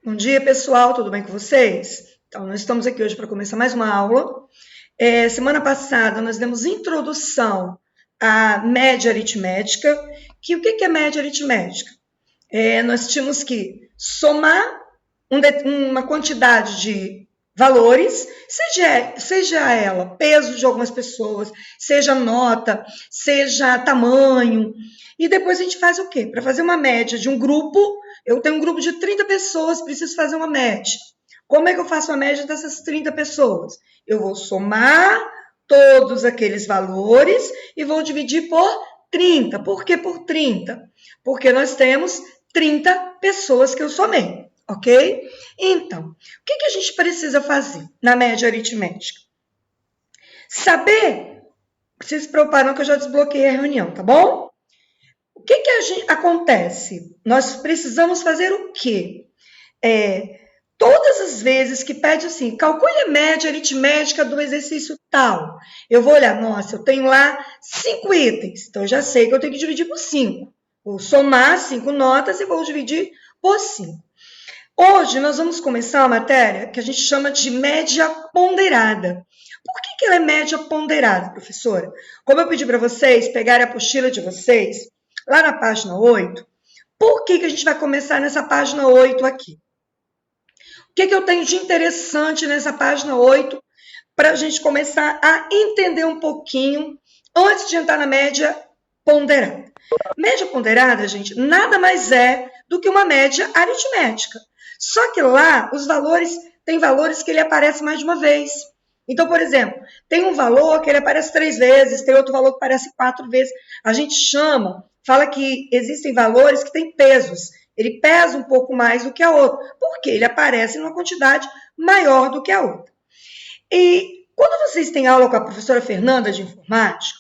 Bom dia, pessoal, tudo bem com vocês? Então, nós estamos aqui hoje para começar mais uma aula. Semana passada, nós demos introdução à média aritmética. O que é média aritmética? Nós tínhamos que somar uma quantidade de valores, seja ela peso de algumas pessoas, seja nota, seja tamanho, e depois a gente faz o quê? Para fazer uma média de um grupo, eu tenho um grupo de 30 pessoas, preciso fazer uma média. Como é que eu faço a média dessas 30 pessoas? Eu vou somar todos aqueles valores e vou dividir por 30. Por que por 30? Porque nós temos 30 pessoas que eu somei, ok? Então, o que a gente precisa fazer na média aritmética? Saber, vocês se preparam que eu já desbloqueei a reunião, tá bom? O que acontece? Nós precisamos fazer o quê? Todas as vezes que pede assim, calcule a média aritmética do exercício tal, eu vou olhar, nossa, eu tenho lá 5 itens, então eu já sei que eu tenho que dividir por 5. Vou somar 5 notas e vou dividir por 5. Hoje nós vamos começar uma matéria que a gente chama de média ponderada. Por que ela é média ponderada, professora? Como eu pedi para vocês pegarem a apostila de vocês, lá na página 8, por que a gente vai começar nessa página 8 aqui? O que eu tenho de interessante nessa página 8 para a gente começar a entender um pouquinho antes de entrar na média ponderada? Média ponderada, gente, nada mais é do que uma média aritmética. Só que lá, tem valores que ele aparece mais de uma vez. Então, por exemplo, tem um valor que ele aparece 3 vezes, tem outro valor que aparece 4 vezes. A gente fala que existem valores que têm pesos. Ele pesa um pouco mais do que a outra, porque ele aparece numa quantidade maior do que a outra. E quando vocês têm aula com a professora Fernanda de informática,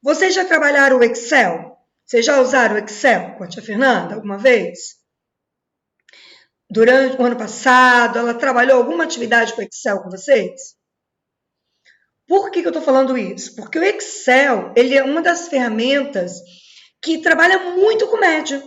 vocês já trabalharam o Excel? Vocês já usaram o Excel com a tia Fernanda alguma vez? Durante o ano passado, ela trabalhou alguma atividade com o Excel com vocês? Por que eu estou falando isso? Porque o Excel, ele é uma das ferramentas que trabalha muito com média.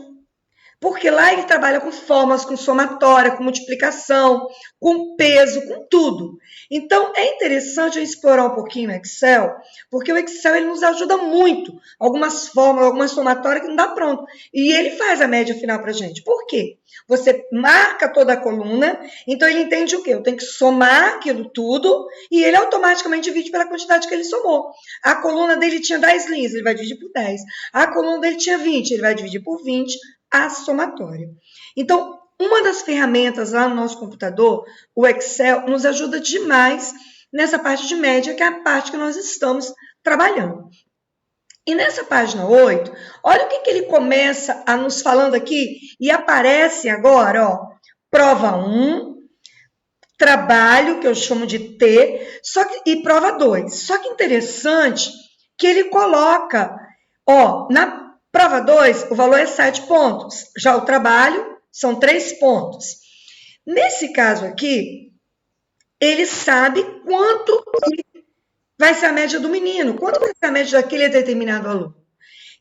Porque lá ele trabalha com formas, com somatória, com multiplicação, com peso, com tudo. Então, é interessante eu explorar um pouquinho o Excel, porque o Excel ele nos ajuda muito. Algumas formas, algumas somatórias que não dá pronto. E ele faz a média final para a gente. Por quê? Você marca toda a coluna, então ele entende o quê? Eu tenho que somar aquilo tudo e ele automaticamente divide pela quantidade que ele somou. A coluna dele tinha 10 linhas, ele vai dividir por 10. A coluna dele tinha 20, ele vai dividir por 20. A somatória. Então, uma das ferramentas lá no nosso computador, o Excel, nos ajuda demais nessa parte de média, que é a parte que nós estamos trabalhando. E nessa página 8, olha o que ele começa a nos falando aqui, e aparece agora, ó, prova 1, trabalho, que eu chamo de T, e prova 2. Só que interessante que ele coloca, ó, na prova 2, o valor é 7 pontos. Já o trabalho são 3 pontos. Nesse caso aqui, ele sabe quanto vai ser a média do menino, quanto vai ser a média daquele determinado aluno.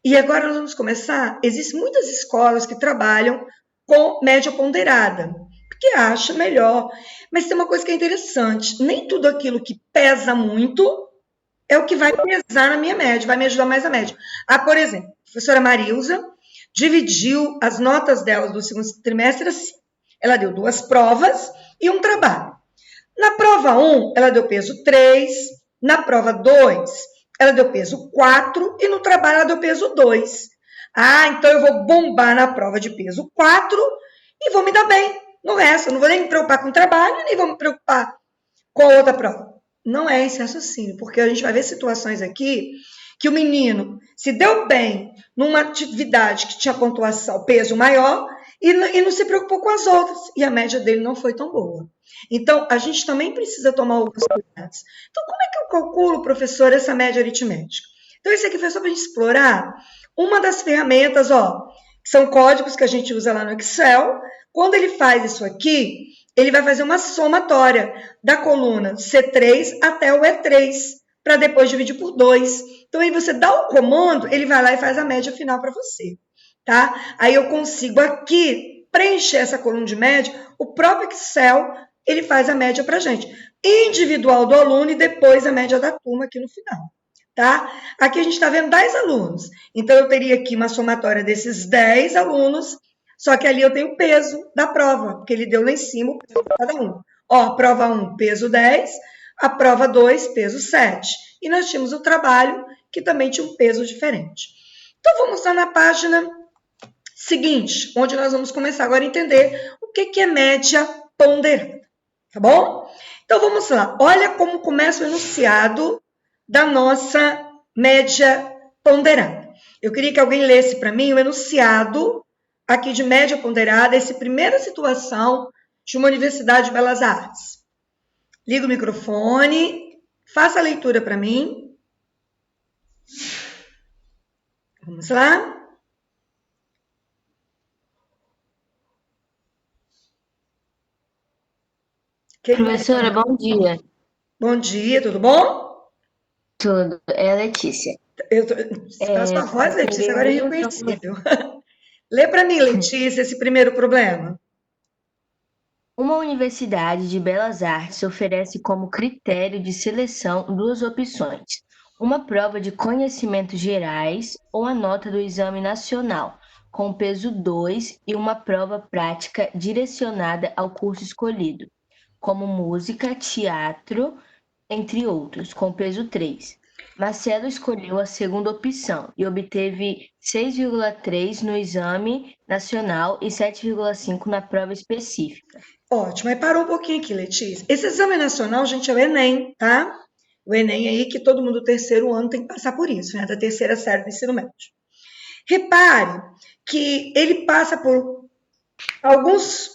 E agora nós vamos começar. Existem muitas escolas que trabalham com média ponderada, porque acha melhor. Mas tem uma coisa que é interessante: nem tudo aquilo que pesa muito é o que vai pesar na minha média, vai me ajudar mais a média. Por exemplo, a professora Marilza dividiu as notas dela do segundo trimestre assim. Ela deu 2 provas e um trabalho. Na prova 1, ela deu peso 3, na prova 2, ela deu peso 4 e no trabalho ela deu peso 2. Então eu vou bombar na prova de peso 4 e vou me dar bem no resto. Eu não vou nem me preocupar com o trabalho, nem vou me preocupar com a outra prova. Não é esse raciocínio, porque a gente vai ver situações aqui que o menino se deu bem numa atividade que tinha pontuação, peso maior, e não se preocupou com as outras, e a média dele não foi tão boa. Então, a gente também precisa tomar alguns cuidados. Então, como é que eu calculo, professor, essa média aritmética? Então, isso aqui foi só para a gente explorar uma das ferramentas, ó, que são códigos que a gente usa lá no Excel. Quando ele faz isso aqui, ele vai fazer uma somatória da coluna C3 até o E3, para depois dividir por 2. Então, aí você dá o comando, ele vai lá e faz a média final para você, tá? Aí eu consigo aqui preencher essa coluna de média, o próprio Excel, ele faz a média para a gente. Individual do aluno e depois a média da turma aqui no final. Tá? Aqui a gente está vendo 10 alunos. Então, eu teria aqui uma somatória desses 10 alunos, só que ali eu tenho o peso da prova, porque ele deu lá em cima o peso de cada um. Ó, prova 1, peso 10, a prova 2, peso 7. E nós tínhamos o trabalho, que também tinha um peso diferente. Então, vamos lá na página seguinte, onde nós vamos começar agora a entender o que é média ponderada. Tá bom? Então, vamos lá. Olha como começa o enunciado da nossa média ponderada. Eu queria que alguém lesse para mim o enunciado aqui de média ponderada, essa primeira situação de uma Universidade de Belas Artes. Liga o microfone, faça a leitura para mim. Vamos lá. Professora, bom dia. Bom dia, tudo bom? Tudo. É a Letícia. A sua voz, Letícia, agora é reconhecível. Lê para mim, Letícia, esse primeiro problema. Uma universidade de belas artes oferece como critério de seleção duas opções: uma prova de conhecimentos gerais ou a nota do exame nacional, com peso 2, e uma prova prática direcionada ao curso escolhido, como música, teatro, entre outros, com peso 3. Marcelo escolheu a segunda opção e obteve 6,3 no exame nacional e 7,5 na prova específica. Ótimo, aí parou um pouquinho aqui, Letícia. Esse exame nacional, gente, é o Enem, tá? O Enem aí que todo mundo do terceiro ano tem que passar por isso, né? Da terceira série do ensino médio. Repare que ele passa por algumas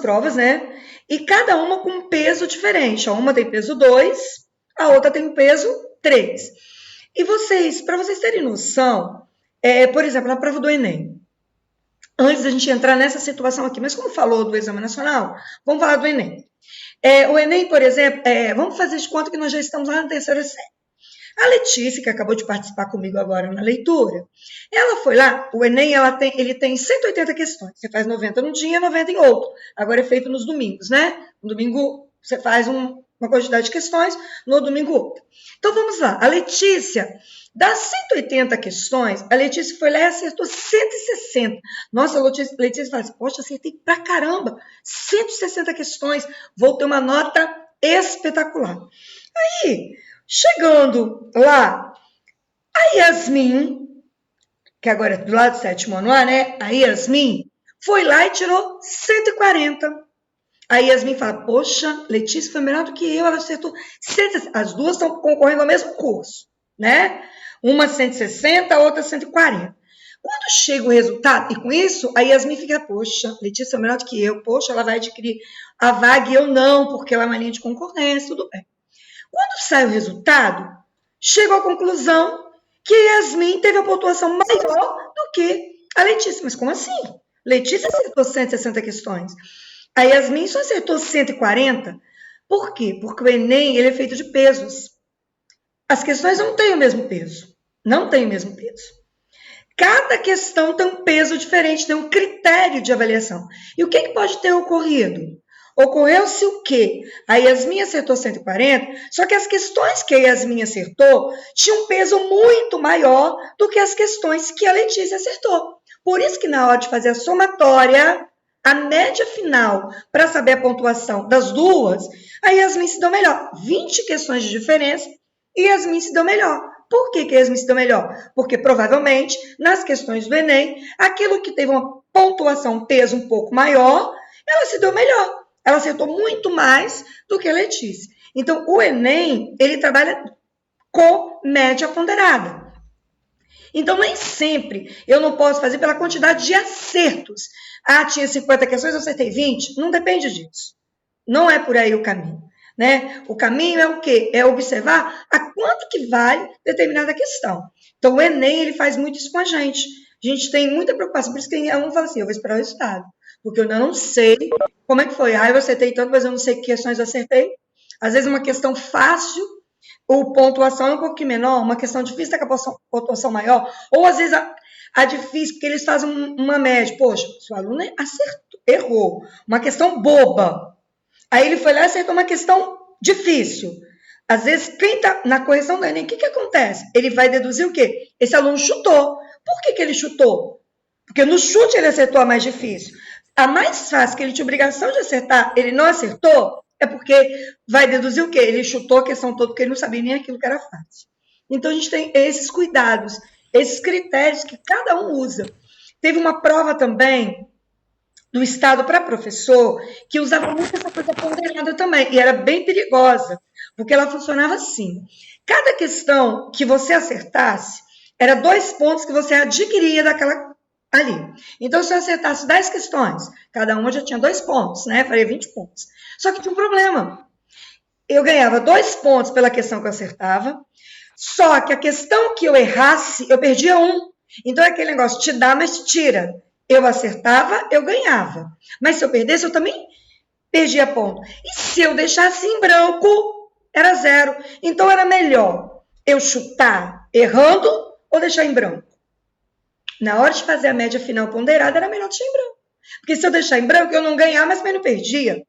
provas, né? E cada uma com um peso diferente. Uma tem peso 2, a outra tem um peso 3. E vocês, para vocês terem noção, por exemplo, na prova do Enem, antes da gente entrar nessa situação aqui, mas como falou do Exame Nacional, vamos falar do Enem. O Enem, por exemplo, vamos fazer de conta que nós já estamos lá na terceira série. A Letícia, que acabou de participar comigo agora na leitura, ela foi lá, o Enem ele tem 180 questões. Você faz 90 num dia, 90 em outro. Agora é feito nos domingos, né? No domingo você faz uma quantidade de questões, no domingo outra. Então vamos lá. A Letícia, das 180 questões, a Letícia foi lá e acertou 160. Nossa, a Letícia fala assim, poxa, acertei pra caramba, 160 questões, vou ter uma nota espetacular. Aí, chegando lá, a Yasmin, que agora é do lado do sétimo ano lá, né? A Yasmin foi lá e tirou 140. A Yasmin fala, poxa, Letícia foi melhor do que eu, ela acertou 160. As duas estão concorrendo ao mesmo curso, né? Uma 160, a outra 140. Quando chega o resultado, e com isso, a Yasmin fica, poxa, Letícia é melhor do que eu, poxa, ela vai adquirir a vaga e eu não, porque ela é uma linha de concorrência, tudo bem. Quando sai o resultado, chegou à conclusão que a Yasmin teve a pontuação maior do que a Letícia. Mas como assim? Letícia acertou 160 questões. A Yasmin só acertou 140. Por quê? Porque o Enem ele é feito de pesos. As questões não têm o mesmo peso. Não têm o mesmo peso. Cada questão tem um peso diferente, tem um critério de avaliação. E o que pode ter ocorrido? Ocorreu-se o quê? A Yasmin acertou 140, só que as questões que a Yasmin acertou tinham um peso muito maior do que as questões que a Letícia acertou. Por isso que na hora de fazer a somatória, a média final, para saber a pontuação das duas, a Yasmin se deu melhor. 20 questões de diferença e a Yasmin se deu melhor. Por que a Yasmin se deu melhor? Porque provavelmente, nas questões do Enem, aquilo que teve uma pontuação, um peso um pouco maior, ela se deu melhor. Ela acertou muito mais do que a Letícia. Então, o Enem, ele trabalha com média ponderada. Então, nem sempre eu não posso fazer pela quantidade de acertos. Ah, tinha 50 questões, eu acertei 20. Não depende disso. Não é por aí o caminho. Né? O caminho é o quê? É observar a quanto que vale determinada questão. Então, o Enem, ele faz muito isso com a gente. A gente tem muita preocupação, por isso que a aluno fala assim, eu vou esperar o resultado, porque eu ainda não sei como é que foi. Ah, eu acertei tanto, mas eu não sei que questões eu acertei. Às vezes, uma questão fácil, a pontuação é um pouquinho menor, uma questão difícil, tá com a pontuação maior, ou às vezes a difícil, porque eles fazem uma média. Poxa, seu aluno acertou, errou. Uma questão boba. Aí ele foi lá e acertou uma questão difícil. Às vezes, quem está na correção do Enem, o que acontece? Ele vai deduzir o quê? Esse aluno chutou. Por que ele chutou? Porque no chute ele acertou a mais difícil. A mais fácil, que ele tinha obrigação de acertar, ele não acertou, é porque vai deduzir o quê? Ele chutou a questão toda porque ele não sabia nem aquilo que era fácil. Então, a gente tem esses cuidados, esses critérios que cada um usa. Teve uma prova também do Estado para professor que usava muito essa coisa ponderada também, e era bem perigosa, porque ela funcionava assim. Cada questão que você acertasse, era 2 pontos que você adquiria daquela ali. Então, se eu acertasse 10 questões, cada uma já tinha 2 pontos, né? Faria 20 pontos. Só que tinha um problema. Eu ganhava 2 pontos pela questão que eu acertava, só que a questão que eu errasse, eu perdia 1. Então, é aquele negócio, te dá, mas te tira. Eu acertava, eu ganhava. Mas se eu perdesse, eu também perdia ponto. E se eu deixasse em branco, era 0. Então, era melhor eu chutar errando ou deixar em branco. Na hora de fazer a média final ponderada, era melhor deixar em branco. Porque se eu deixar em branco, eu não ganhava, mas também não perdia.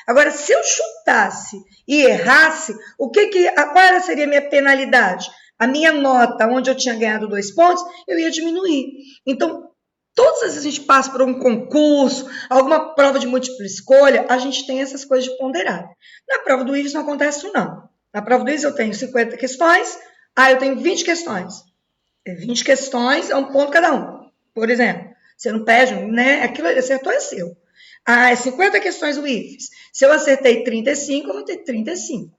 Agora, se eu chutasse e errasse, qual seria a minha penalidade? A minha nota, onde eu tinha ganhado 2 pontos, eu ia diminuir. Então, todas as vezes a gente passa por um concurso, alguma prova de múltipla escolha, a gente tem essas coisas de ponderado. Na prova do IFES não acontece isso, não. Na prova do IFES eu tenho 50 questões, eu tenho 20 questões. 20 questões é 1 ponto cada um. Por exemplo, você não perde, né? Aquilo acertou é seu. É 50 questões o IFES. Se eu acertei 35, eu vou ter 35.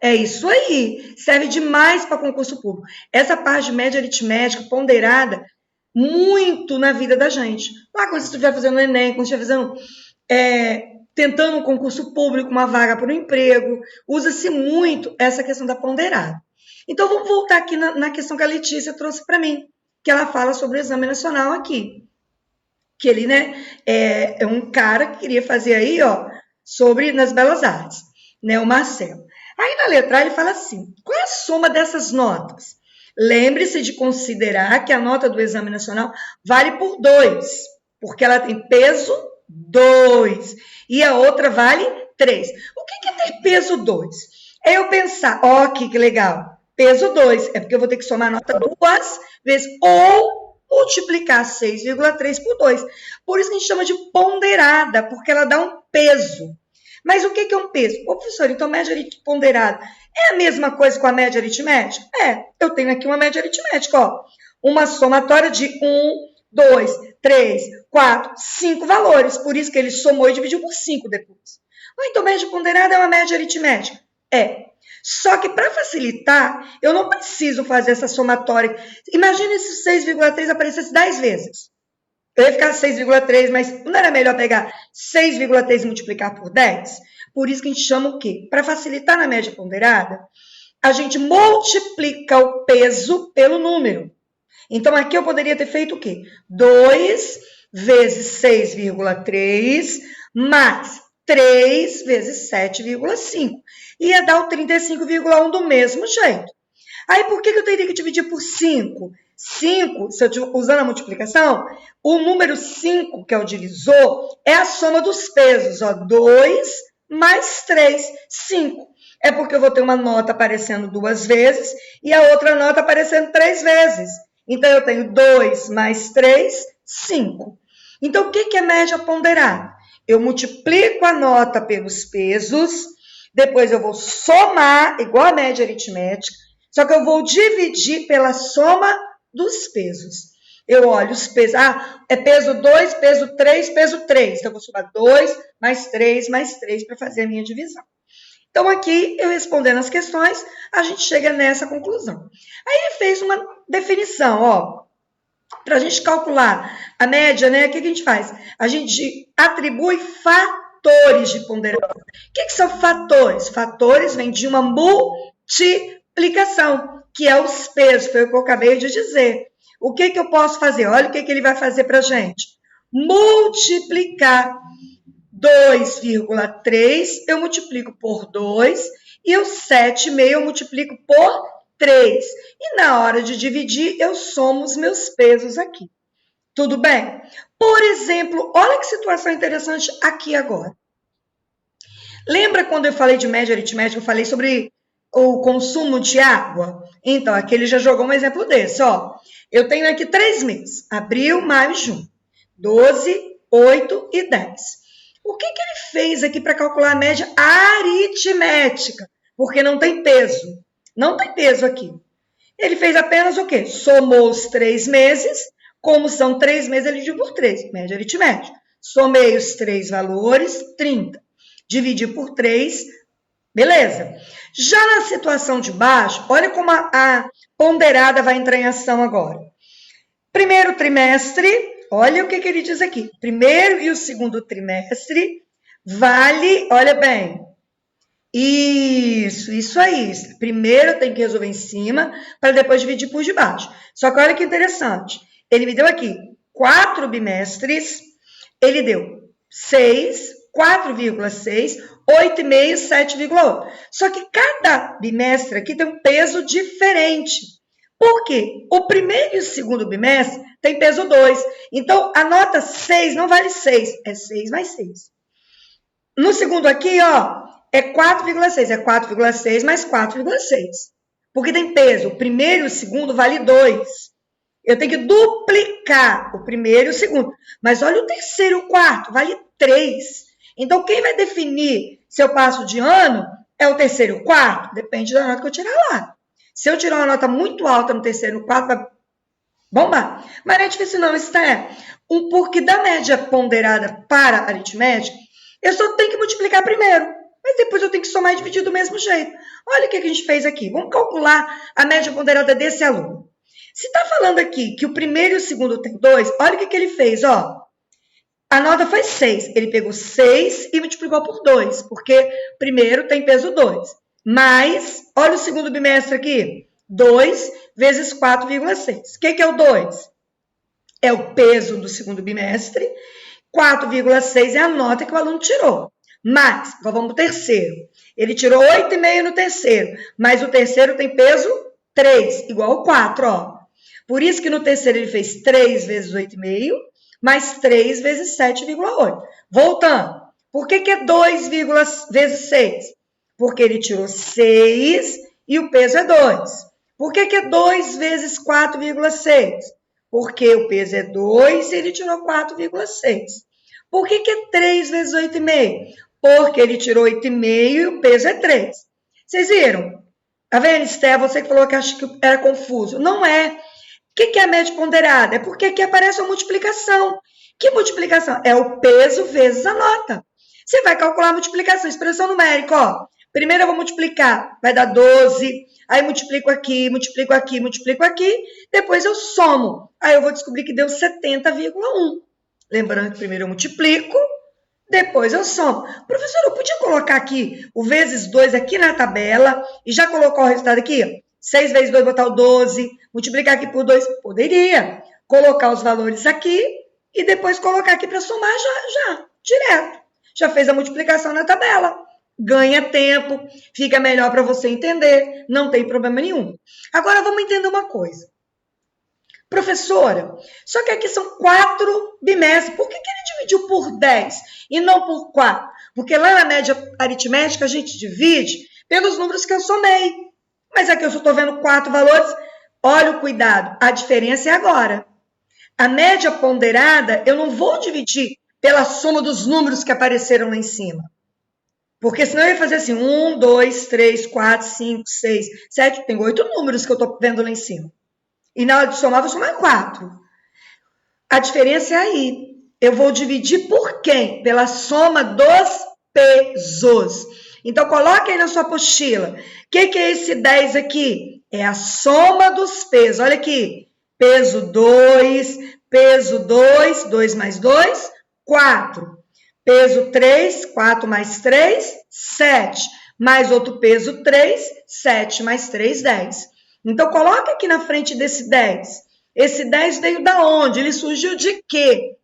É isso aí. Serve demais para concurso público. Essa parte de média aritmética ponderada, muito na vida da gente. Lá quando você estiver fazendo o Enem, quando você estiver fazendo, tentando um concurso público, uma vaga para um emprego, usa-se muito essa questão da ponderada. Então, vamos voltar aqui na questão que a Letícia trouxe para mim, que ela fala sobre o exame nacional aqui. Que ele, né, é um cara que queria fazer aí, nas Belas Artes, né, o Marcelo. Aí na letra A ele fala assim, qual é a soma dessas notas? Lembre-se de considerar que a nota do exame nacional vale por 2, porque ela tem peso 2, e a outra vale 3. O que é ter peso 2? É eu pensar, que legal, peso 2, é porque eu vou ter que somar a nota 2 vezes, ou multiplicar 6,3 por 2. Por isso que a gente chama de ponderada, porque ela dá um peso. Mas o que é um peso? Professor, então média ponderada é a mesma coisa com a média aritmética? Eu tenho aqui uma média aritmética, uma somatória de 1, 2, 3, 4, 5 valores. Por isso que ele somou e dividiu por 5 depois. Então, média ponderada é uma média aritmética? Só que para facilitar, eu não preciso fazer essa somatória. Imagina se 6,3 aparecesse 10 vezes. Eu ia ficar 6,3, mas não era melhor pegar 6,3 e multiplicar por 10? Por isso que a gente chama o quê? Para facilitar na média ponderada, a gente multiplica o peso pelo número. Então, aqui eu poderia ter feito o quê? 2 vezes 6,3 mais 3 vezes 7,5. Ia dar o 35,1 do mesmo jeito. Aí, por que eu teria que dividir por 5? 5, se eu estiver usando a multiplicação, o número 5, que é o divisor, é a soma dos pesos. 2 mais 3, 5. É porque eu vou ter uma nota aparecendo 2 vezes e a outra nota aparecendo 3 vezes. Então, eu tenho 2 mais 3, 5. Então, o que é média ponderada? Eu multiplico a nota pelos pesos, depois eu vou somar, igual a média aritmética, só que eu vou dividir pela soma dos pesos. Eu olho os pesos. É peso 2, peso 3, peso 3. Então, eu vou somar 2 mais 3 mais 3 para fazer a minha divisão. Então, aqui, eu respondendo as questões, a gente chega nessa conclusão. Aí, ele fez uma definição, para a gente calcular a média, né? O que a gente faz? A gente atribui fatores de ponderação. O que são fatores? Fatores vêm de uma multiplicação, que é os pesos, foi o que eu acabei de dizer. O que eu posso fazer? Olha o que ele vai fazer para a gente. Multiplicar 2,3, eu multiplico por 2, e o 7,5 eu multiplico por 3. E na hora de dividir, eu somo os meus pesos aqui. Tudo bem? Por exemplo, olha que situação interessante aqui agora. Lembra quando eu falei de média aritmética, eu falei sobre o consumo de água? Então, aqui ele já jogou um exemplo desse, ó. Eu tenho aqui 3 meses, abril, maio e junho. 12, 8 e 10. O que ele fez aqui para calcular a média aritmética? Porque não tem peso. Não tem peso aqui. Ele fez apenas o quê? Somou os 3 meses. Como são 3 meses, ele dividiu por 3. Média aritmética. Somei os 3 valores, 30. Dividi por 3, beleza. Já na situação de baixo, olha como a ponderada vai entrar em ação agora. Primeiro trimestre, olha o que ele diz aqui. Primeiro e o segundo trimestre vale, olha bem. Isso aí. Primeiro eu tenho que resolver em cima para depois dividir por debaixo. Só que olha que interessante. Ele me deu aqui 4 bimestres, ele deu 6, 4,6, 8,5, 7,8. Só que cada bimestre aqui tem um peso diferente. Por quê? O primeiro e o segundo bimestre tem peso 2. Então, a nota 6 não vale 6, é 6 mais 6. No segundo aqui, ó, é 4,6. É 4,6 mais 4,6. Porque tem peso. O primeiro e o segundo vale 2. Eu tenho que duplicar o primeiro e o segundo. Mas olha o terceiro e o quarto, vale 3. Então, quem vai definir se eu passo de ano é o terceiro e o quarto? Depende da nota que eu tirar lá. Se eu tirar uma nota muito alta no terceiro e no quarto, vai bombar. Mas não é difícil não, isso é um porque da média ponderada para aritmética, eu só tenho que multiplicar primeiro. Mas depois eu tenho que somar e dividir do mesmo jeito. Olha o que a gente fez aqui. Vamos calcular a média ponderada desse aluno. Se está falando aqui que o primeiro e o segundo tem 2, olha o que ele fez, ó. A nota foi 6. Ele pegou 6 e multiplicou por 2, porque primeiro tem peso 2. Mais, olha o segundo bimestre aqui, 2 vezes 4,6. O que é o 2? É o peso do segundo bimestre. 4,6 é a nota que o aluno tirou. Mas, agora vamos para o terceiro. Ele tirou 8,5 no terceiro, mas o terceiro tem peso 3, igual ao 4, ó. Por isso que no terceiro ele fez 3 vezes 8,5, mais 3 vezes 7,8. Voltando. Por que é 2 vezes 6? Porque ele tirou 6 e o peso é 2. Por que é 2 vezes 4,6? Porque o peso é 2 e ele tirou 4,6. Por que é 3 vezes 8,5? Porque ele tirou 8,5 e o peso é 3. Vocês viram? Tá vendo, Esther? Você que falou que acha que era confuso. Não é. O que é a média ponderada? É porque aqui aparece a multiplicação. Que multiplicação? É o peso vezes a nota. Você vai calcular a multiplicação, expressão numérica, ó. Primeiro eu vou multiplicar, vai dar 12. Aí multiplico aqui, multiplico aqui, multiplico aqui. Depois eu somo. Aí eu vou descobrir que deu 70,1. Lembrando que primeiro eu multiplico, depois eu somo. Professor, eu podia colocar aqui o vezes 2 aqui na tabela e já colocar o resultado aqui? 6 vezes 2, botar o 12, multiplicar aqui por 2, poderia. Colocar os valores aqui e depois colocar aqui para somar já, direto. Já fez a multiplicação na tabela. Ganha tempo, fica melhor para você entender, não tem problema nenhum. Agora vamos entender uma coisa. Professora, só que aqui são 4 bimestres. Por que ele dividiu por 10 e não por 4? Porque lá na média aritmética a gente divide pelos números que eu somei. Mas aqui eu só estou vendo 4 valores. Olha o cuidado, a diferença é agora. A média ponderada eu não vou dividir pela soma dos números que apareceram lá em cima. Porque senão eu ia fazer assim, 1, 2, 3, 4, 5, 6, 7, tem 8 números que eu estou vendo lá em cima. E na hora de somar, vou somar 4. A diferença é aí. Eu vou dividir por quem? Pela soma dos pesos. Então, coloque aí na sua apostila. O que é esse 10 aqui? É a soma dos pesos. Olha aqui. Peso 2, peso 2, 2 mais 2, 4. Peso 3, 4 mais 3, 7. Mais outro peso 3, 7 mais 3, 10. Então, coloca aqui na frente desse 10. Esse 10 veio da onde? Ele surgiu de quê?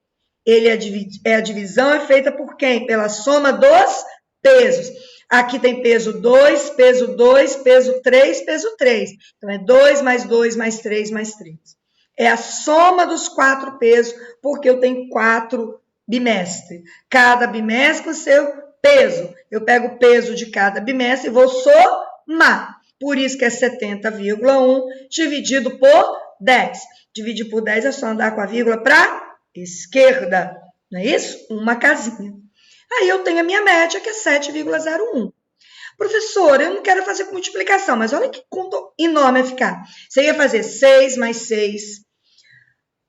A divisão é feita por quem? Pela soma dos pesos. Aqui tem peso 2, peso 2, peso 3, peso 3. Então, é 2 mais 2 mais 3 mais 3. É a soma dos 4 pesos, porque eu tenho 4 bimestres. Cada bimestre com seu peso. Eu pego o peso de cada bimestre e vou somar. Por isso que é 70,1 dividido por 10. Dividir por 10 é só andar com a vírgula para a esquerda. Não é isso? Uma casinha. Aí eu tenho a minha média, que é 7,01. Professora, eu não quero fazer com multiplicação, mas olha que conta enorme vai ficar. Você ia fazer 6 mais 6,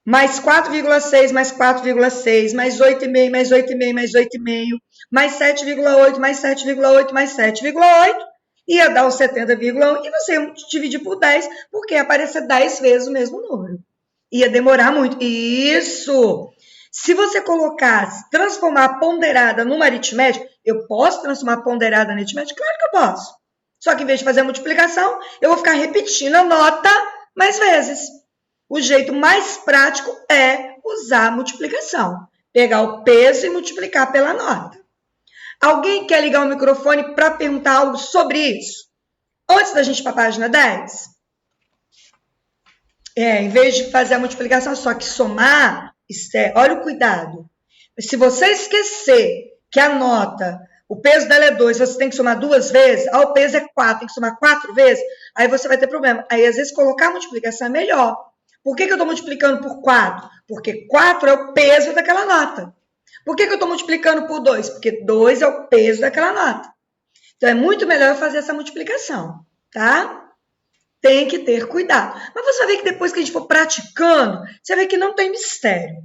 mais 4,6, mais 4,6, mais 8,5, mais 8,5, mais 8,5, mais 7,8, mais 7,8, mais 7,8, ia dar o 70,1 e você ia dividir por 10, porque ia aparecer 10 vezes o mesmo número. Ia demorar muito. Isso! Se você colocasse, transformar a ponderada numa aritmética, eu posso transformar a ponderada na aritmética? Claro que eu posso. Só que em vez de fazer a multiplicação, eu vou ficar repetindo a nota mais vezes. O jeito mais prático é usar a multiplicação. Pegar o peso e multiplicar pela nota. Alguém quer ligar o microfone para perguntar algo sobre isso? Antes da gente ir para a página 10? Em vez de fazer a multiplicação, só que somar, olha o cuidado. Se você esquecer que a nota, o peso dela é 2, você tem que somar 2 vezes, o peso é 4, tem que somar 4 vezes, aí você vai ter problema. Aí, às vezes, colocar a multiplicação é melhor. Por que eu estou multiplicando por 4? Porque 4 é o peso daquela nota. Por que eu estou multiplicando por 2? Porque 2 é o peso daquela nota. Então, é muito melhor eu fazer essa multiplicação, tá? Tem que ter cuidado. Mas você vai ver que depois que a gente for praticando, você vai ver que não tem mistério.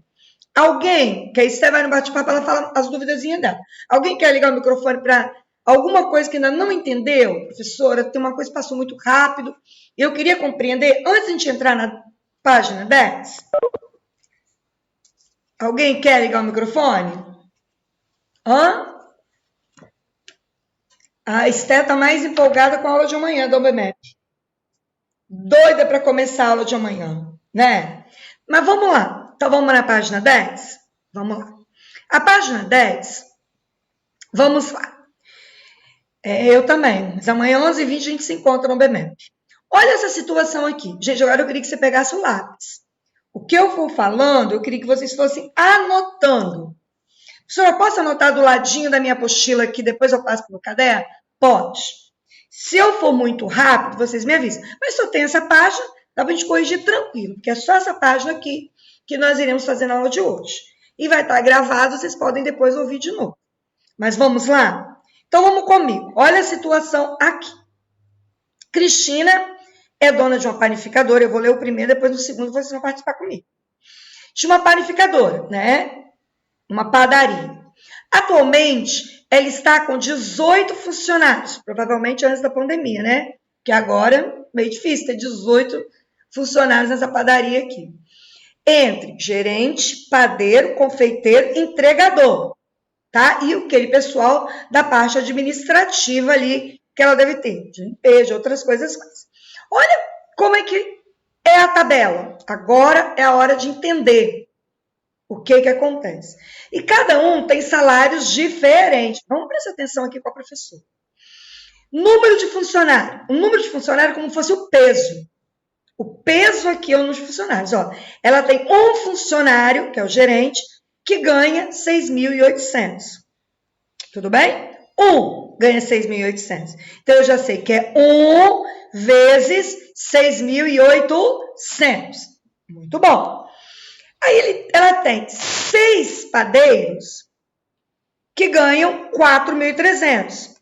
Alguém, que a Esté vai no bate-papo, ela fala as duvidazinhas dela. Alguém quer ligar o microfone para alguma coisa que ainda não entendeu? Professora, tem uma coisa que passou muito rápido. Eu queria compreender, antes de a gente entrar na página 10. Alguém quer ligar o microfone? A Esté está mais empolgada com a aula de amanhã da OBMEP. Doida para começar a aula de amanhã, né? Mas vamos lá. Então, vamos na página 10? Vamos lá. A página 10, vamos lá. Eu também, mas amanhã, 11h20, a gente se encontra no BMEP. Olha essa situação aqui. Gente, agora eu queria que você pegasse o lápis. O que eu for falando, eu queria que vocês fossem anotando. Professora, posso anotar do ladinho da minha apostila aqui, depois eu passo para o caderno? Pode. Se eu for muito rápido, vocês me avisam. Mas só tem essa página, dá para a gente corrigir tranquilo, porque é só essa página aqui que nós iremos fazer na aula de hoje. E vai estar gravado, vocês podem depois ouvir de novo. Mas vamos lá? Então, vamos comigo. Olha a situação aqui. Cristina é dona de uma panificadora. Eu vou ler o primeiro, depois no segundo vocês vão participar comigo. De uma panificadora, né? Uma padaria. Atualmente, ela está com 18 funcionários, provavelmente antes da pandemia, né? Que agora, meio difícil ter 18 funcionários nessa padaria aqui. Entre gerente, padeiro, confeiteiro, entregador, tá? E aquele pessoal da parte administrativa ali que ela deve ter, de limpeza, de outras coisas mais. Olha como é que é a tabela. Agora é a hora de entender o que acontece. E cada um tem salários diferentes. Vamos prestar atenção aqui com a professora. Número de funcionário. O número de funcionário é como se fosse o peso. O peso aqui é o número de funcionários. Ó, ela tem um funcionário, que é o gerente, que ganha 6.800. Tudo bem? Um ganha 6.800. Então, eu já sei que é 1 vezes 6.800. Muito bom. Aí ela tem 6 padeiros que ganham 4.300.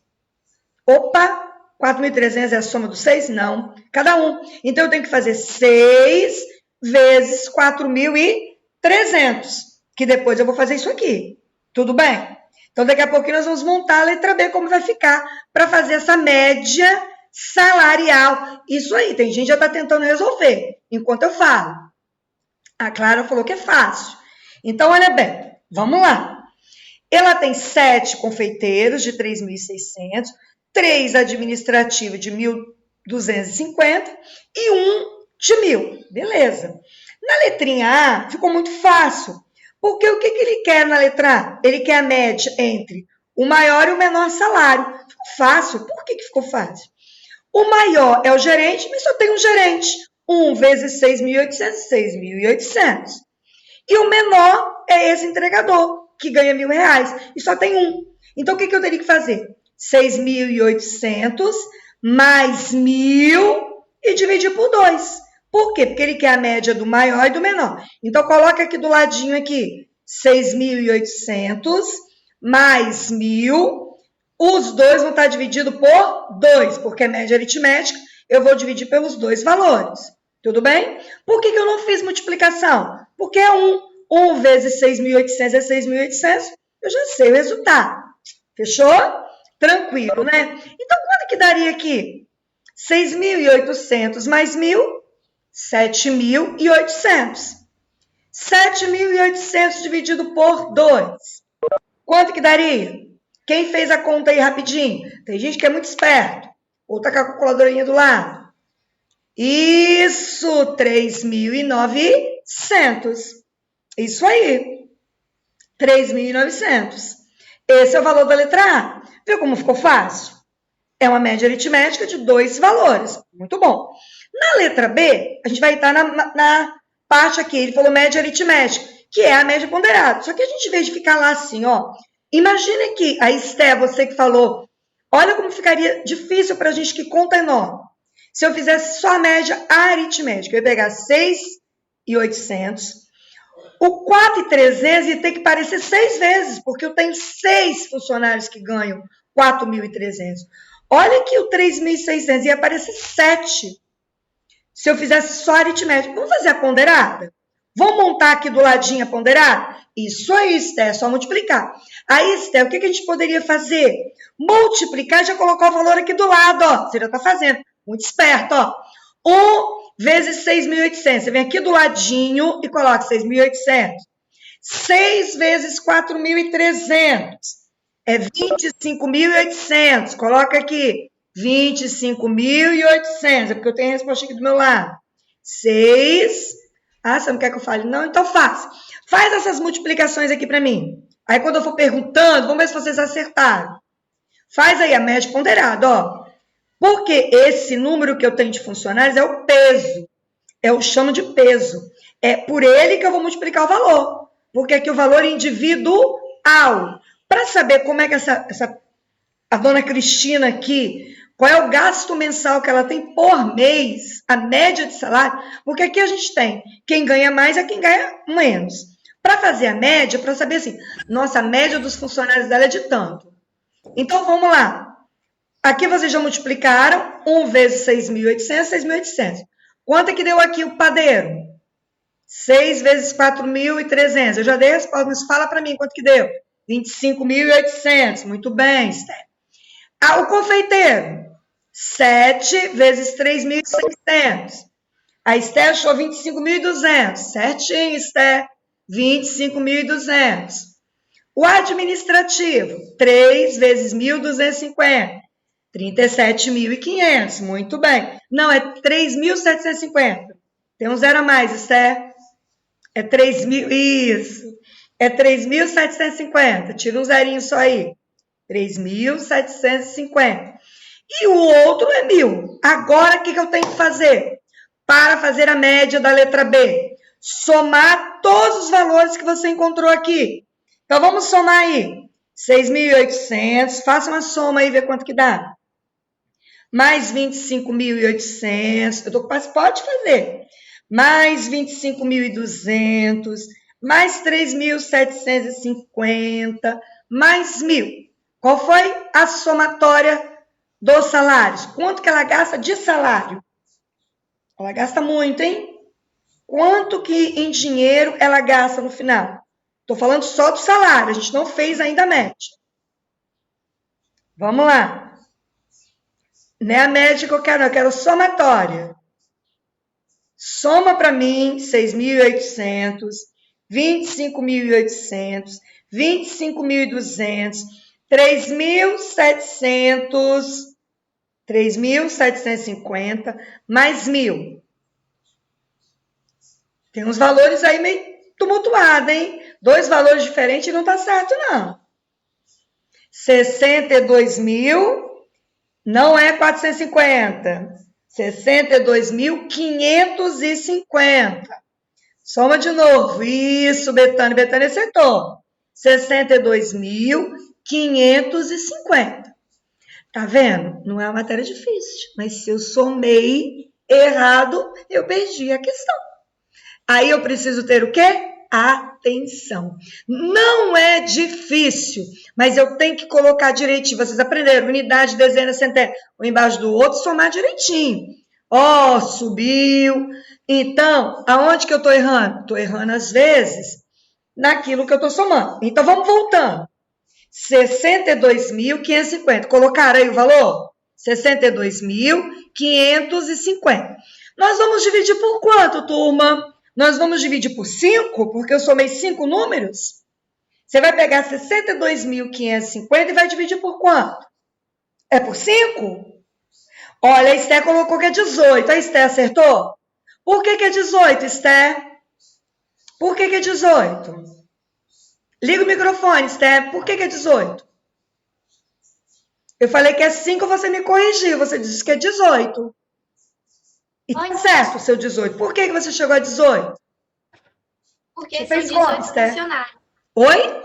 Opa! 4.300 é a soma dos 6? Não. Cada um. Então, eu tenho que fazer 6 vezes 4.300. Que depois eu vou fazer isso aqui. Tudo bem? Então, daqui a pouquinho nós vamos montar a letra B, como vai ficar, para fazer essa média salarial. Isso aí, tem gente que já está tentando resolver, enquanto eu falo. A Clara falou que é fácil. Então, olha bem, vamos lá. Ela tem 7 confeiteiros de 3.600, 3 administrativos de 1.250 e 1 de 1.000. Beleza. Na letrinha A, ficou muito fácil. Porque o que ele quer na letra A? Ele quer a média entre o maior e o menor salário. Ficou fácil. Por que ficou fácil? O maior é o gerente, mas só tem um gerente. 1 vezes 6.800, 6.800. E o menor é esse entregador, que ganha R$1.000, e só tem um. Então, o que eu teria que fazer? 6.800 mais 1.000 e dividir por 2. Por quê? Porque ele quer a média do maior e do menor. Então, coloca aqui do ladinho aqui, 6.800 mais 1.000. Os dois vão estar divididos por 2, porque é média aritmética. Eu vou dividir pelos dois valores. Tudo bem? Por que eu não fiz multiplicação? Porque é 1. 1 vezes 6.800 é 6.800. Eu já sei o resultado. Fechou? Tranquilo, né? Então, quanto que daria aqui? 6.800 mais 1.000, 7.800. 7.800 dividido por 2. Quanto que daria? Quem fez a conta aí rapidinho? Tem gente que é muito esperto. Ou tá com a calculadorinha do lado. Isso, 3.900. Isso aí. 3.900. Esse é o valor da letra A. Viu como ficou fácil? É uma média aritmética de 2 valores. Muito bom. Na letra B, a gente vai estar na parte aqui. Ele falou média aritmética, que é a média ponderada. Só que a gente, em vez de ficar lá assim, ó. Imagine que a Esté, você que falou, olha como ficaria difícil para a gente, que conta enorme. Se eu fizesse só a média aritmética, eu ia pegar 6.800. O 4.300 ia ter que parecer 6 vezes, porque eu tenho 6 funcionários que ganham 4.300. Olha que o 3.600 ia aparecer 7. Se eu fizesse só aritmética. Vamos fazer a ponderada? Vamos montar aqui do ladinho a ponderada? Isso aí, Esté, é só multiplicar. Aí, Esté, o que a gente poderia fazer? Multiplicar e já colocar o valor aqui do lado, ó. Você já está fazendo. Muito esperto, ó. 1 vezes 6.800. Você vem aqui do ladinho e coloca 6.800. 6 vezes 4.300. É 25.800. Coloca aqui. 25.800. É porque eu tenho a resposta aqui do meu lado. 6. Ah, você não quer que eu fale? Não? Então faz. Faz essas multiplicações aqui para mim. Aí quando eu for perguntando, vamos ver se vocês acertaram. Faz aí a média ponderada, ó. Porque esse número que eu tenho de funcionários é o peso. Eu chamo de peso. É por ele que eu vou multiplicar o valor. Porque aqui o valor é individual. Para saber como é que a dona Cristina aqui, qual é o gasto mensal que ela tem por mês, a média de salário, porque aqui a gente tem quem ganha mais é quem ganha menos. Para fazer a média, para saber assim, nossa, a média dos funcionários dela é de tanto. Então, vamos lá. Aqui vocês já multiplicaram 1 vezes 6.800, 6.800. Quanto é que deu aqui o padeiro? 6 vezes 4.300. Eu já dei a resposta, mas fala para mim quanto que deu. 25.800. Muito bem, Esther. Ah, o confeiteiro. 7 vezes 3.600. A Esther achou 25.200. Certinho, Esther. 25.200. O administrativo. 3 vezes 1.250. 37.500. Muito bem. Não, é 3.750. Tem um zero a mais, Esther. É 3.000. Isso. É 3.750. Tira um zerinho só aí. 3.750. E o outro é 1.000. Agora, o que eu tenho que fazer? Para fazer a média da letra B. Somar todos os valores que você encontrou aqui. Então, vamos somar aí. 6.800. Faça uma soma aí, ver quanto que dá. Mais 25.800. Eu tô quase, pode fazer. Mais 25.200. Mais 3.750. Mais 1.000. Qual foi a somatória dos salários? Quanto que ela gasta de salário? Ela gasta muito, hein? Quanto que em dinheiro ela gasta no final? Estou falando só do salário, a gente não fez ainda a média. Vamos lá. Não é a média que eu quero somatória. Soma para mim 6.800, 25.800, 25.200, 3.750, mais 1.000. Tem uns valores aí meio tumultuados, hein? 2 valores diferentes não tá certo, não. 62.000 não é 450. 62.550. Soma de novo. Isso, Betânia. Betânia acertou. 62.550. Tá vendo? Não é uma matéria difícil. Mas se eu somei errado, eu perdi a questão. Aí eu preciso ter o quê? Atenção. Não é difícil, mas eu tenho que colocar direitinho. Vocês aprenderam unidade, dezena, centena, um embaixo do outro, somar direitinho. Ó, subiu. Então, aonde que eu estou errando? Estou errando, às vezes, naquilo que eu estou somando. Então, vamos voltando. 62.550. Colocaram aí o valor? 62.550. Nós vamos dividir por quanto, turma? Nós vamos dividir por 5, porque eu somei 5 números. Você vai pegar 62.550 e vai dividir por quanto? É por 5? Olha, a Esté colocou que é 18. A Esté acertou? Por que é 18, Esté? Por que é 18? Liga o microfone, Esté. Por que é 18? Eu falei que é 5, você me corrigiu. Você disse que é 18. E tá certo o seu 18. Por que você chegou a 18? Porque você são fez 18 conta, funcionários. Oi?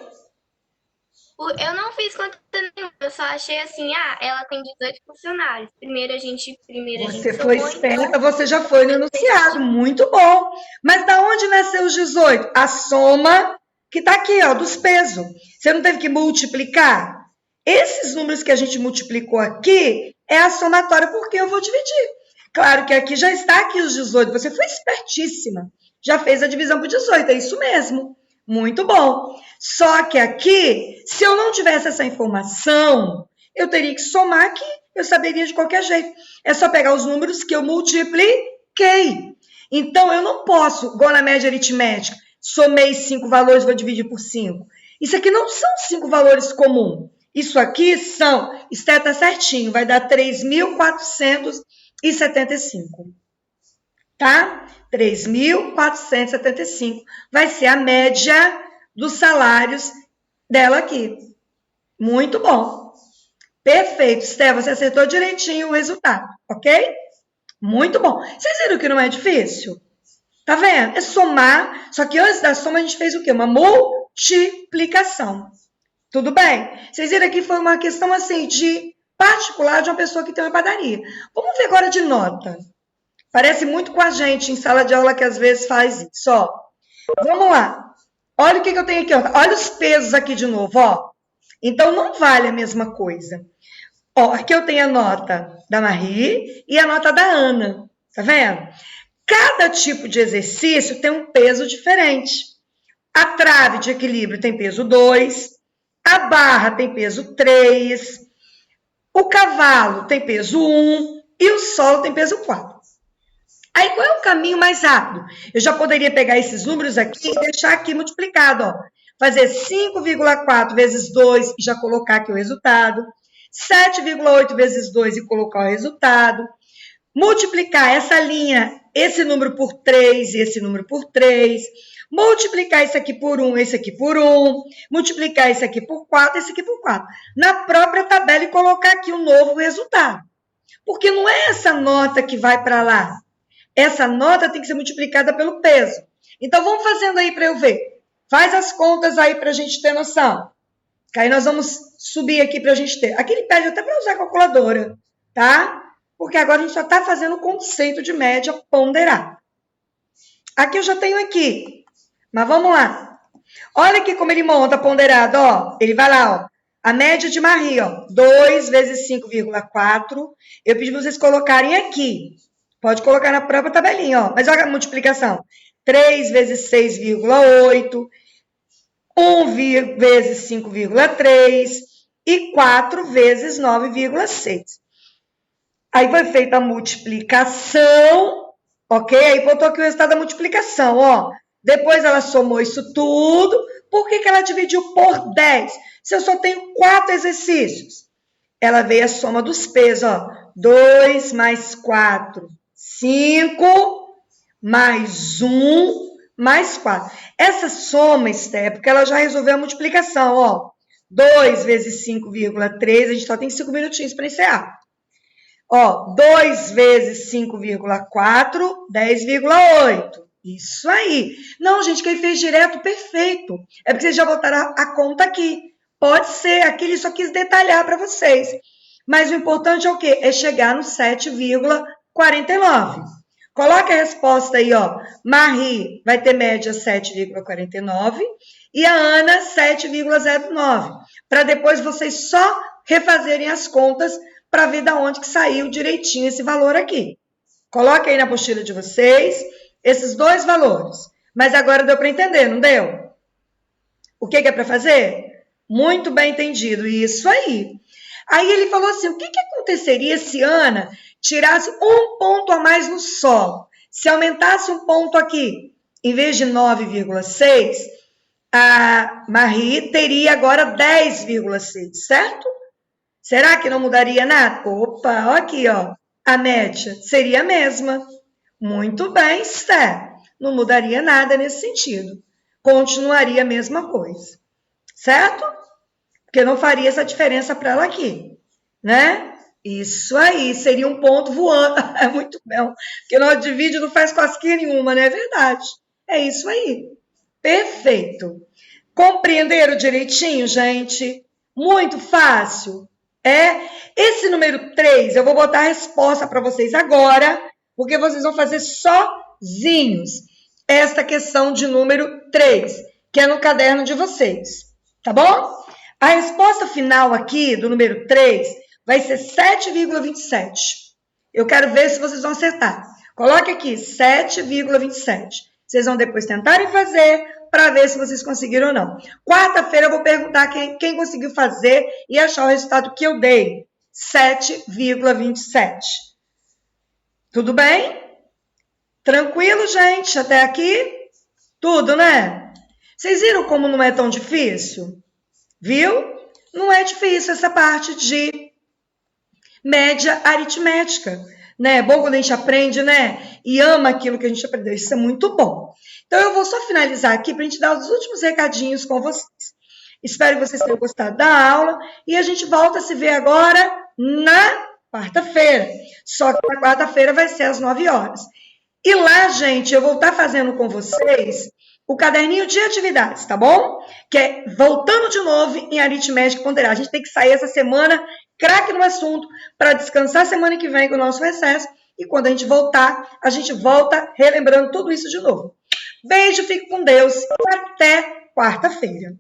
Eu não fiz conta nenhuma, eu só achei assim, ela tem 18 funcionários. Primeiro a gente Você somou, foi esperta, você já foi no enunciado. Muito bom. Mas da onde nasceu os 18? A soma que tá aqui, ó, dos pesos. Você não teve que multiplicar? Esses números que a gente multiplicou aqui é a somatória, porque eu vou dividir. Claro que aqui já está aqui os 18. Você foi espertíssima. Já fez a divisão por 18, é isso mesmo. Muito bom. Só que aqui, se eu não tivesse essa informação, eu teria que somar aqui. Eu saberia de qualquer jeito. É só pegar os números que eu multipliquei. Então, eu não posso, igual na média aritmética, somei 5 valores, vou dividir por 5. Isso aqui não são 5 valores comuns. Isso aqui são, está certinho, vai dar 3.475. Tá? 3.475 vai ser a média dos salários dela aqui. Muito bom. Perfeito, Esté, você acertou direitinho o resultado, ok? Muito bom. Vocês viram que não é difícil? Tá vendo? É somar, só que antes da soma a gente fez o quê? Uma multiplicação. Tudo bem? Vocês viram que foi uma questão assim de particular de uma pessoa que tem uma padaria. Vamos ver agora de nota. Parece muito com a gente em sala de aula que às vezes faz isso, ó. Vamos lá. Olha o que eu tenho aqui, ó. Olha os pesos aqui de novo, ó. Então, não vale a mesma coisa. Ó, aqui eu tenho a nota da Marie e a nota da Ana. Tá vendo? Cada tipo de exercício tem um peso diferente. A trave de equilíbrio tem peso 2, a barra tem peso 3, o cavalo tem peso 1 e o solo tem peso 4. Aí, qual é o caminho mais rápido? Eu já poderia pegar esses números aqui e deixar aqui multiplicado, ó. Fazer 5,4 vezes 2 e já colocar aqui o resultado. 7,8 vezes 2 e colocar o resultado. Multiplicar essa linha, esse número por 3 e esse número por 3. Multiplicar isso aqui por 1, esse aqui por 1. Multiplicar isso aqui por 4, esse aqui por 4. Na própria tabela e colocar aqui um novo resultado. Porque não é essa nota que vai para lá. Essa nota tem que ser multiplicada pelo peso. Então, vamos fazendo aí para eu ver. Faz as contas aí para a gente ter noção. Que aí nós vamos subir aqui para a gente ter. Aqui ele pede até para usar a calculadora, tá? Porque agora a gente só está fazendo o conceito de média ponderada. Aqui eu já tenho aqui. Mas vamos lá. Olha aqui como ele monta ponderado, ó. Ele vai lá, ó. A média de Marie, ó. 2 vezes 5,4. Eu pedi para vocês colocarem aqui. Pode colocar na própria tabelinha, ó. Mas olha a multiplicação. 3 vezes 6,8. 1 vezes 5,3. E 4 vezes 9,6. Aí foi feita a multiplicação, ok? Aí botou aqui o resultado da multiplicação, ó. Depois ela somou isso tudo. Por que ela dividiu por 10? Se eu só tenho 4 exercícios. Ela veio a soma dos pesos, ó. 2 mais 4, 5, mais 1, mais 4. Essa soma, Esté, é porque ela já resolveu a multiplicação, ó. 2 vezes 5,3, a gente só tem 5 minutinhos para encerrar. Ó, 2 vezes 5,4, 10,8. Isso aí. Não, gente, quem fez direto, perfeito. É porque vocês já botaram a conta aqui. Pode ser, aqui ele só quis detalhar para vocês. Mas o importante é o quê? É chegar no 7,49. Coloca a resposta aí, ó. Marie vai ter média 7,49 e a Ana 7,09. Para depois vocês só refazerem as contas para ver de onde que saiu direitinho esse valor aqui. Coloque aí na apostila de vocês esses dois valores. Mas agora deu para entender, não deu? O que é para fazer? Muito bem entendido, isso aí. Aí ele falou assim, o que aconteceria se Ana tirasse um ponto a mais no solo? Se aumentasse um ponto aqui, em vez de 9,6, a Marie teria agora 10,6, certo? Será que não mudaria nada? Opa, ó aqui, ó. A média seria a mesma. Muito bem, Sé. Não mudaria nada nesse sentido. Continuaria a mesma coisa. Certo? Porque não faria essa diferença para ela aqui. Né? Isso aí. Seria um ponto voando. É muito bom. Porque no divide não faz cosquinha nenhuma, não é verdade? É isso aí. Perfeito. Compreenderam direitinho, gente? Muito fácil. Esse número 3, eu vou botar a resposta para vocês agora, porque vocês vão fazer sozinhos esta questão de número 3, que é no caderno de vocês, tá bom? A resposta final aqui do número 3 vai ser 7,27. Eu quero ver se vocês vão acertar. Coloque aqui 7,27. Vocês vão depois tentarem fazer para ver se vocês conseguiram ou não. Quarta-feira eu vou perguntar quem conseguiu fazer e achar o resultado que eu dei. 7,27. Tudo bem? Tranquilo, gente? Até aqui? Tudo, né? Vocês viram como não é tão difícil? Viu? Não é difícil essa parte de média aritmética. Né? É bom quando a gente aprende, né? E ama aquilo que a gente aprendeu. Isso é muito bom. Então, eu vou só finalizar aqui para a gente dar os últimos recadinhos com vocês. Espero que vocês tenham gostado da aula e a gente volta a se ver agora na quarta-feira. Só que na quarta-feira vai ser às 9 horas. E lá, gente, eu vou estar fazendo com vocês o caderninho de atividades, tá bom? Que é voltando de novo em aritmética ponderal. A gente tem que sair essa semana craque no assunto para descansar semana que vem com o nosso recesso. E quando a gente voltar, a gente volta relembrando tudo isso de novo. Beijo, fique com Deus. Até quarta-feira.